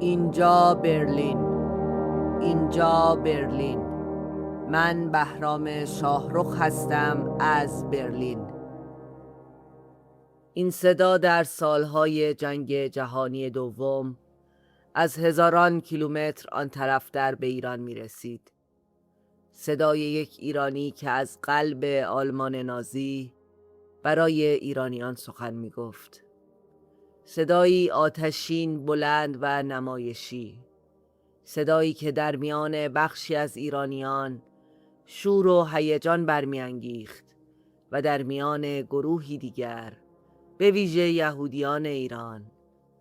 اینجا برلین، اینجا برلین. من بهرام شاهرخ هستم از برلین. این صدا در سالهای جنگ جهانی دوم از هزاران کیلومتر آن طرف به ایران می رسید. صدای یک ایرانی که از قلب آلمان نازی برای ایرانیان سخن می گفت. صدایی آتشین، بلند و نمایشی. صدایی که در میان بخشی از ایرانیان شور و هیجان برمیانگیخت و در میان گروهی دیگر به ویژه یهودیان ایران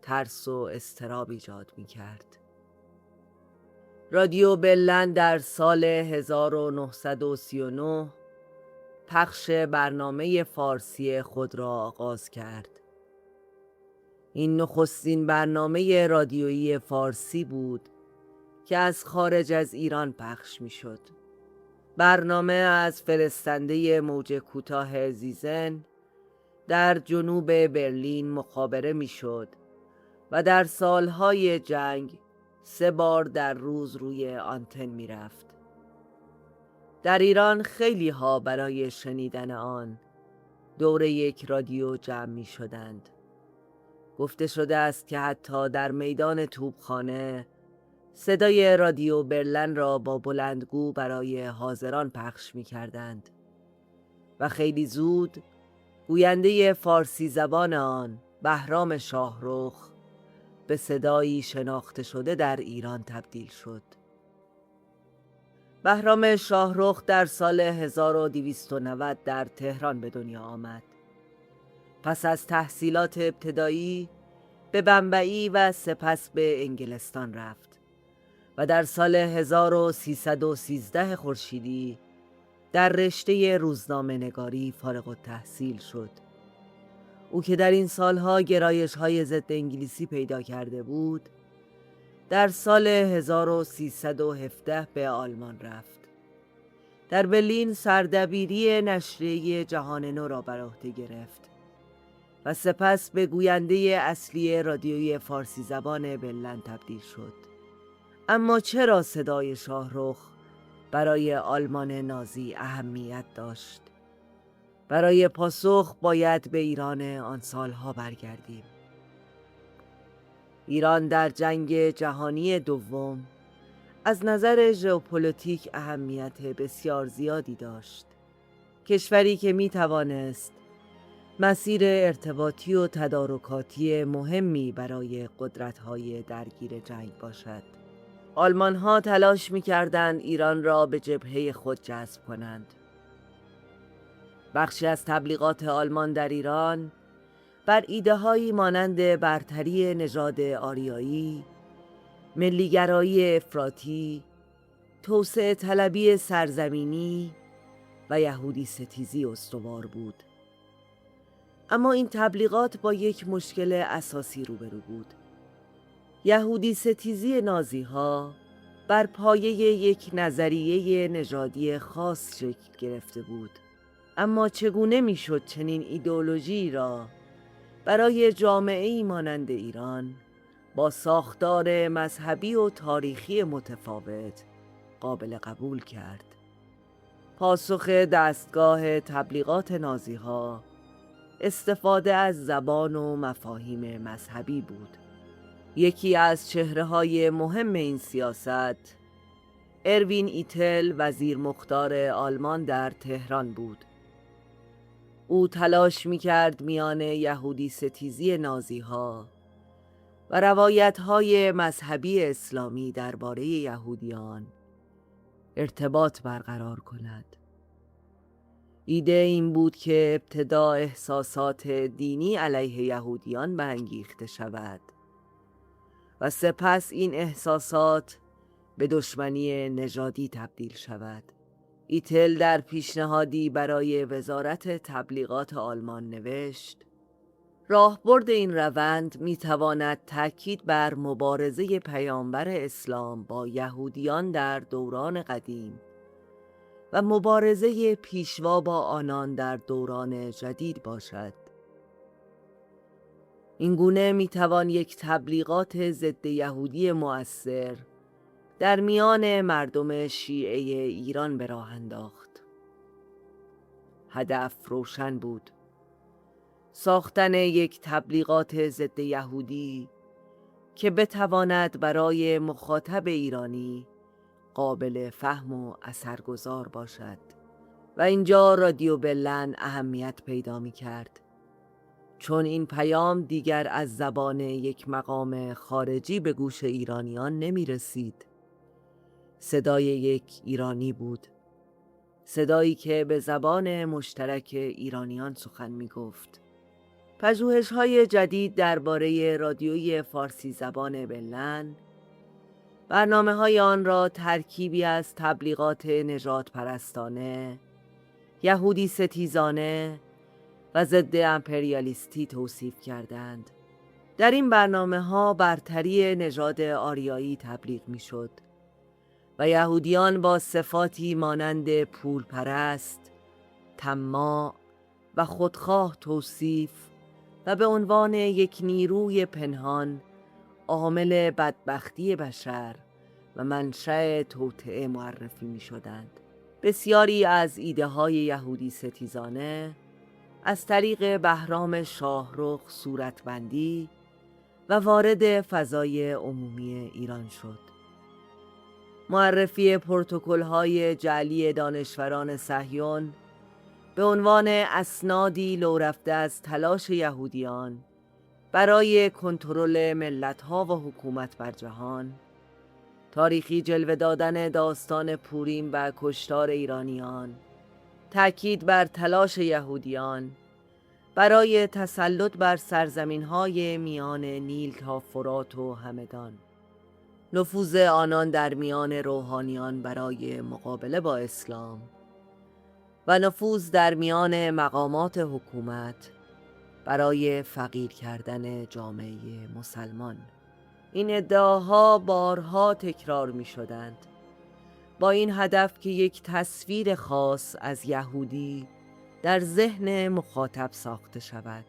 ترس و اضطراب ایجاد می کرد. رادیو برلن در سال 1939 پخش برنامه فارسی خود را آغاز کرد. این نخستین برنامه رادیویی فارسی بود که از خارج از ایران پخش می شد. برنامه از فرستنده موج کوتاه زیزن در جنوب برلین مخابره می شد و در سالهای جنگ 3 بار در روز روی آنتن می رفت. در ایران خیلی ها برای شنیدن آن دور یک رادیو جمع می شدند. گفته شده است که حتی در میدان توپخانه صدای رادیو برلن را با بلندگو برای حاضران پخش می کردند و خیلی زود گوینده فارسی زبان آن بهرام شاهرخ به صدایی شناخته شده در ایران تبدیل شد. بهرام شاهرخ در سال 1290 در تهران به دنیا آمد. پس از تحصیلات ابتدایی به بمبئی و سپس به انگلستان رفت و در سال 1313 خورشیدی در رشته روزنامه نگاری فارغ التحصیل شد. او که در این سالها گرایش‌های ضد انگلیسی پیدا کرده بود، در سال 1317 به آلمان رفت. در برلین سردبیری نشریه جهان نو را بر عهده گرفت و سپس به گوینده اصلی رادیوی فارسی زبان برلن تبدیل شد. اما چرا صدای شاهرخ برای آلمان نازی اهمیت داشت؟ برای پاسخ باید به ایران آن سالها برگردیم. ایران در جنگ جهانی دوم از نظر ژئوپلیتیک اهمیت بسیار زیادی داشت. کشوری که می توانست مسیر ارتباطی و تدارکاتی مهمی برای قدرت‌های درگیر جنگ باشد. آلمان‌ها تلاش می‌کردند ایران را به جبهه خود جذب کنند. بخشی از تبلیغات آلمان در ایران بر ایده‌هایی مانند برتری نژاد آریایی، ملیگرایی افراطی، توسعه طلبی سرزمینی و یهودی ستیزی استوار بود. اما این تبلیغات با یک مشکل اساسی روبرو بود. یهودی ستیزی نازی‌ها بر پایه یک نظریه نژادی خاص شکل گرفته بود. اما چگونه میشد چنین ایدئولوژی را برای جامعه‌ای مانند ایران با ساختار مذهبی و تاریخی متفاوت قابل قبول کرد؟ پاسخ دستگاه تبلیغات نازی‌ها استفاده از زبان و مفاهیم مذهبی بود. یکی از چهره‌های مهم این سیاست اروین ایتل، وزیر مختار آلمان در تهران بود. او تلاش می‌کرد میان یهودی ستیزی نازی‌ها و روایت‌های مذهبی اسلامی درباره یهودیان ارتباط برقرار کند. ایده این بود که ابتدا احساسات دینی علیه یهودیان برانگیخته شود و سپس این احساسات به دشمنی نژادی تبدیل شود. ایتل در پیشنهادی برای وزارت تبلیغات آلمان نوشت: راهبرد این روند میتواند تأکید بر مبارزه پیامبر اسلام با یهودیان در دوران قدیم و مبارزه پیشوا با آنان در دوران جدید باشد. این گونه میتوان یک تبلیغات ضد یهودی مؤثر در میان مردم شیعه ایران به راه انداخت. هدف روشن بود: ساختن یک تبلیغات ضد یهودی که بتواند برای مخاطب ایرانی قابل فهم و اثرگذار باشد. و اینجا رادیو بلن اهمیت پیدا می کرد، چون این پیام دیگر از زبان یک مقام خارجی به گوش ایرانیان نمی رسید. صدای یک ایرانی بود، صدایی که به زبان مشترک ایرانیان سخن می گفت. پژوهش‌های جدید درباره رادیوی فارسی زبان بلن برنامه‌های آن را ترکیبی از تبلیغات نژاد پرستانه، یهودی ستیزانه و ضد امپریالیستی توصیف کردند. در این برنامه‌ها برتری نژاد آریایی تبلیغ می‌شد و یهودیان با صفاتی مانند پولپرست، طماع و خودخواه توصیف و به عنوان یک نیروی پنهان عامل بدبختی بشر و منشأ توطئه معرفی می شدند. بسیاری از ایده های یهودی ستیزانه از طریق بهرام شاهرخ صورتبندی و وارد فضای عمومی ایران شد. معرفی پروتکل های جعلی دانشوران صهیون به عنوان اسنادی لو رفته از تلاش یهودیان برای کنترل ملت‌ها و حکومت بر جهان، تاریخی جلوه دادن داستان پوریم و کشتار ایرانیان، تأکید بر تلاش یهودیان برای تسلط بر سرزمین‌های میان نیل تا فرات و همدان، نفوذ آنان در میان روحانیان برای مقابله با اسلام و نفوذ در میان مقامات حکومت برای فقیر کردن جامعه مسلمان. این ادعاها بارها تکرار می شدند با این هدف که یک تصویر خاص از یهودی در ذهن مخاطب ساخته شود.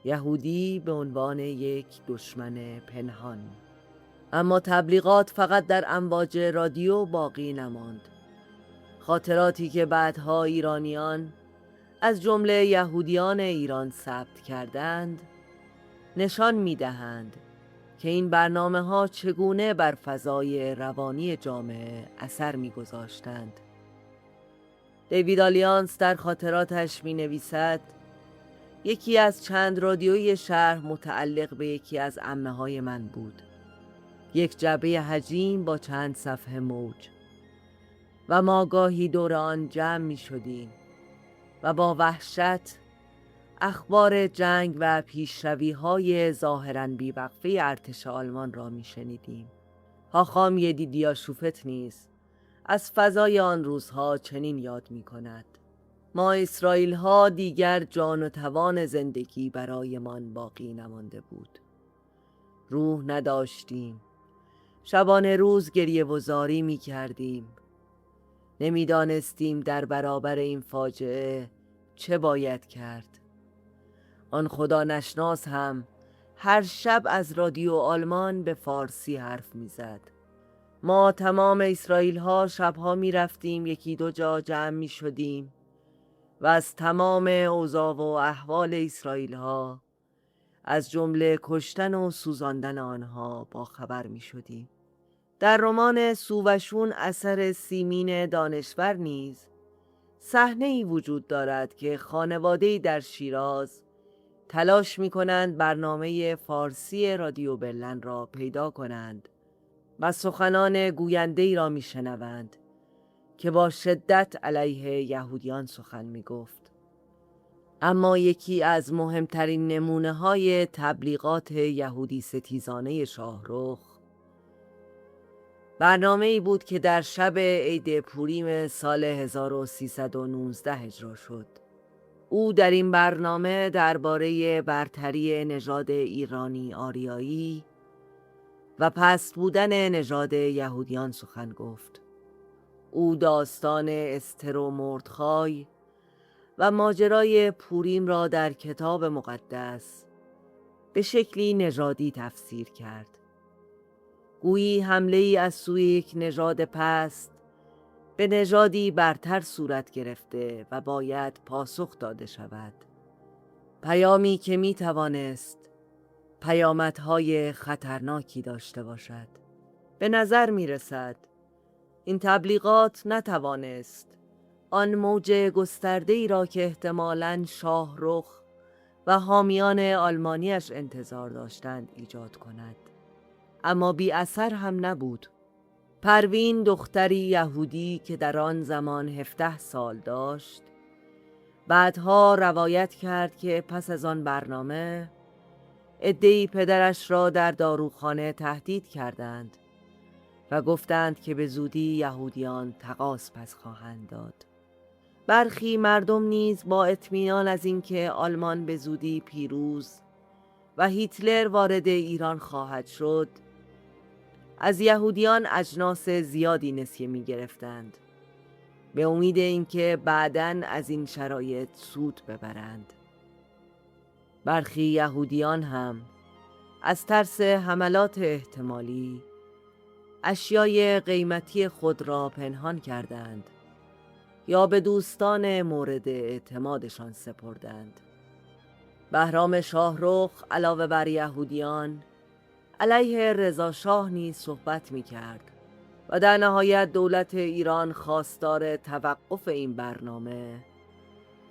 یهودی به عنوان یک دشمن پنهان. اما تبلیغات فقط در امواج رادیو باقی نماند. خاطراتی که بعدها ایرانیان از جمله یهودیان ایران ثبت کردند نشان می‌دهند که این برنامه‌ها چگونه بر فضای روانی جامعه اثر می‌گذاشتند. دیوید آلیانس در خاطراتش می‌نویسد: یکی از چند رادیوی شهر متعلق به یکی از عمه‌های من بود. یک جعبه حجیم با چند صفحه موج و ما گاهی دور آن جمع می‌شدیم و با وحشت اخبار جنگ و پیشروی‌های ظاهراً بی‌وقفه ارتش آلمان را می‌شنیدیم. هاخام یدیدیا شوفت نیز از فضای آن روزها چنین یاد می‌کند: ما اسرائیل‌ها دیگر جان و توان زندگی برایمان باقی نمانده بود. روح نداشتیم. شبانه روز گریه و زاری می‌کردیم. نمی‌دانستیم در برابر این فاجعه چه باید کرد. آن خدا نشناس هم هر شب از رادیو آلمان به فارسی حرف می‌زد. ما تمام اسرائیل‌ها شب‌ها می‌رفتیم یکی دو جا جمع می‌شدیم و از تمام اوضاع و احوال اسرائیل‌ها از جمله کشتن و سوزاندن آنها با خبر می‌شدیم. در رمان سووشون اثر سیمین دانشور نیز صحنه‌ای وجود دارد که خانواده‌ای در شیراز تلاش می‌کنند برنامه فارسی رادیو بلن را پیدا کنند و سخنان گوینده‌ای را می‌شنوند که با شدت علیه یهودیان سخن می‌گفت. اما یکی از مهمترین نمونه‌های تبلیغات یهودی ستیزانه شاهرخ برنامه‌ای بود که در شب عید پوریم سال 1319 اجرا شد. او در این برنامه درباره برتری نژاد ایرانی آریایی و پست بودن نژاد یهودیان سخن گفت. او داستان استر و مردخای و ماجرای پوریم را در کتاب مقدس به شکلی نژادی تفسیر کرد. گویی حمله ای از سوی یک نژاد پست به نژادی برتر صورت گرفته و باید پاسخ داده شود. پیامی که می توانست پیامدهای خطرناکی داشته باشد. به نظر می رسد این تبلیغات نتوانست آن موج گسترده‌ای را که احتمالاً شاهرخ و حامیان آلمانیش انتظار داشتند ایجاد کند. اما بی اثر هم نبود. پروین دختری یهودی که در آن زمان 17 سال داشت، بعدها روایت کرد که پس از آن برنامه عده‌ای پدرش را در داروخانه تهدید کردند و گفتند که به زودی یهودیان تقاص پس خواهند داد. برخی مردم نیز با اطمینان از اینکه آلمان به زودی پیروز و هیتلر وارد ایران خواهد شد، از یهودیان اجناس زیادی نسیه می گرفتند، به امید اینکه بعداً از این شرایط سود ببرند. برخی یهودیان هم از ترس حملات احتمالی اشیای قیمتی خود را پنهان کردند یا به دوستان مورد اعتمادشان سپردند. بهرام شاهرخ علاوه بر یهودیان علیه رضا شاه نیز صحبت می کرد و در نهایت دولت ایران خواستار توقف این برنامه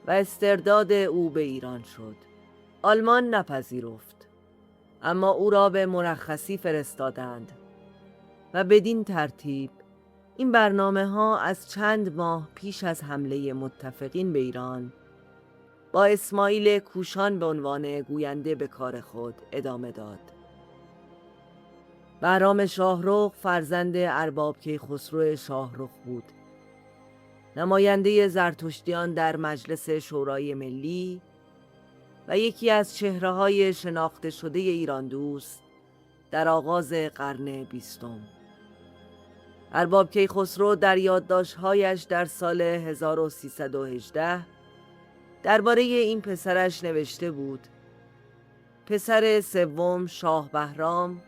و استرداد او به ایران شد. آلمان نپذیرفت، اما او را به مرخصی فرستادند و بدین ترتیب این برنامه ها از چند ماه پیش از حمله متفقین به ایران با اسماعیل کوشان به عنوان گوینده به کار خود ادامه داد. بهرام شاهرخ فرزند ارباب کیخسرو شاهرخ بود، نماینده زرتشتیان در مجلس شورای ملی و یکی از چهره‌های شناخته شده ایران دوست در آغاز قرن 20. ارباب کیخسرو در یادداشت‌هایش در سال 1318 درباره این پسرش نوشته بود: پسر سوم شاه بهرام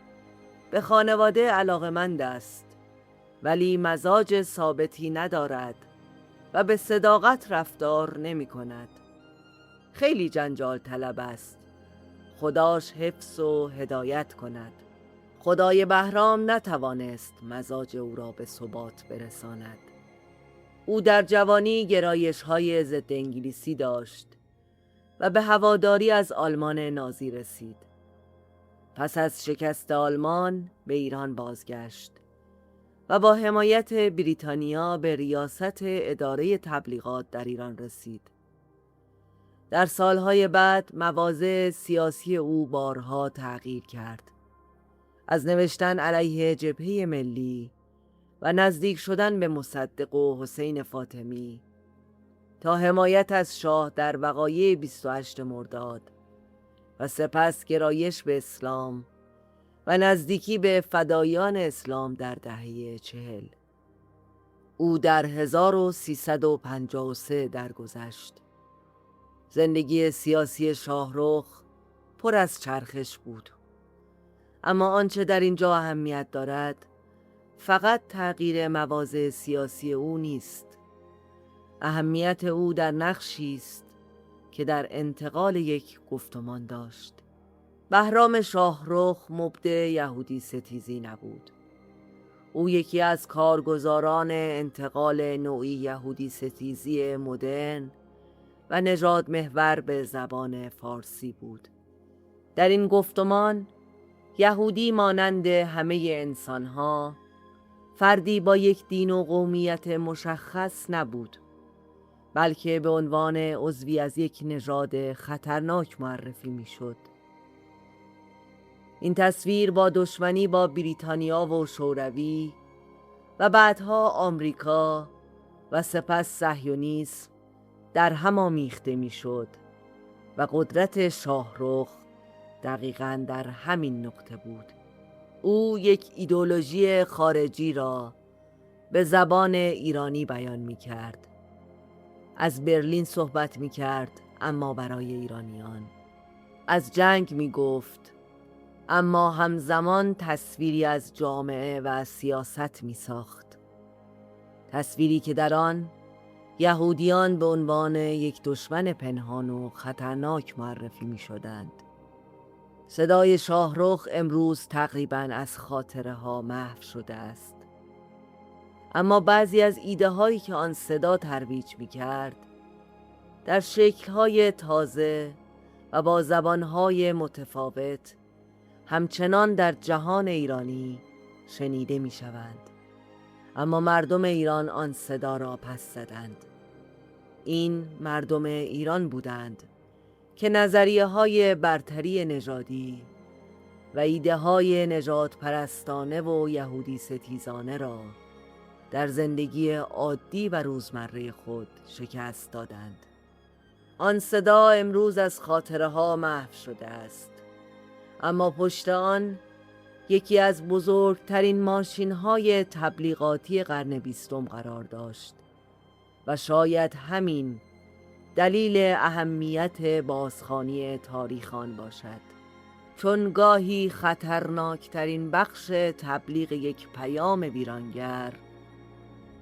به خانواده علاقمند است، ولی مزاج ثابتی ندارد و به صداقت رفتار نمی کند. خیلی جنجال طلب است. خداش حفظ و هدایت کند. خدای بهرام نتوانست مزاج او را به ثبات برساند. او در جوانی گرایش‌های ضد انگلیسی داشت و به هواداری از آلمان نازی رسید. پس از شکست آلمان به ایران بازگشت و با حمایت بریتانیا به ریاست اداره تبلیغات در ایران رسید. در سالهای بعد مواضع سیاسی او بارها تغییر کرد. از نوشتن علیه جبهه ملی و نزدیک شدن به مصدق و حسین فاطمی تا حمایت از شاه در وقایع 28 مرداد و سپس گرایش به اسلام و نزدیکی به فدایان اسلام در دهه 40. او در 1353 درگذشت. زندگی سیاسی شاهرخ پر از چرخش بود، اما آنچه در اینجا اهمیت دارد فقط تغییر مواضع سیاسی او نیست. اهمیت او در نقشی است که در انتقال یک گفتمان داشت. بهرام شاهرخ مبدع یهودی ستیزی نبود. او یکی از کارگزاران انتقال نوعی یهودی ستیزی مدرن و نژاد محور به زبان فارسی بود. در این گفتمان یهودی مانند همه انسانها فردی با یک دین و قومیت مشخص نبود، بلکه به عنوان عضوی از یک نژاد خطرناک معرفی میشد. این تصویر با دشمنی با بریتانیا و شوروی و بعدها آمریکا و سپس صهیونیسم در هم آمیخته میشد و قدرت شاهرخ دقیقاً در همین نقطه بود. او یک ایدئولوژی خارجی را به زبان ایرانی بیان می کرد. از برلین صحبت می کرد، اما برای ایرانیان. از جنگ می گفت، اما همزمان تصویری از جامعه و سیاست می ساخت. تصویری که در آن یهودیان به عنوان یک دشمن پنهان و خطرناک معرفی می شدند. صدای شاهرخ امروز تقریباً از خاطره ها محو شده است. اما بعضی از ایده هایی که آن صدا ترویج می کرد در شکل های تازه و با زبان های متفاوت همچنان در جهان ایرانی شنیده می شوند. اما مردم ایران آن صدا را پس زدند. این مردم ایران بودند که نظریه های برتری نژادی و ایده های نژاد پرستانه و یهودی ستیزانه را در زندگی عادی و روزمره خود شکست دادند. آن صدا امروز از خاطره ها محو شده است، اما پشت آن یکی از بزرگترین ماشین های تبلیغاتی قرن 20 قرار داشت و شاید همین دلیل اهمیت بازخوانی تاریخ آن باشد، چون گاهی خطرناکترین بخش تبلیغ یک پیام ویرانگر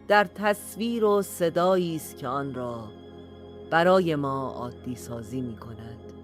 در تصویر و صدایی است که آن را برای ما عادی سازی می کند.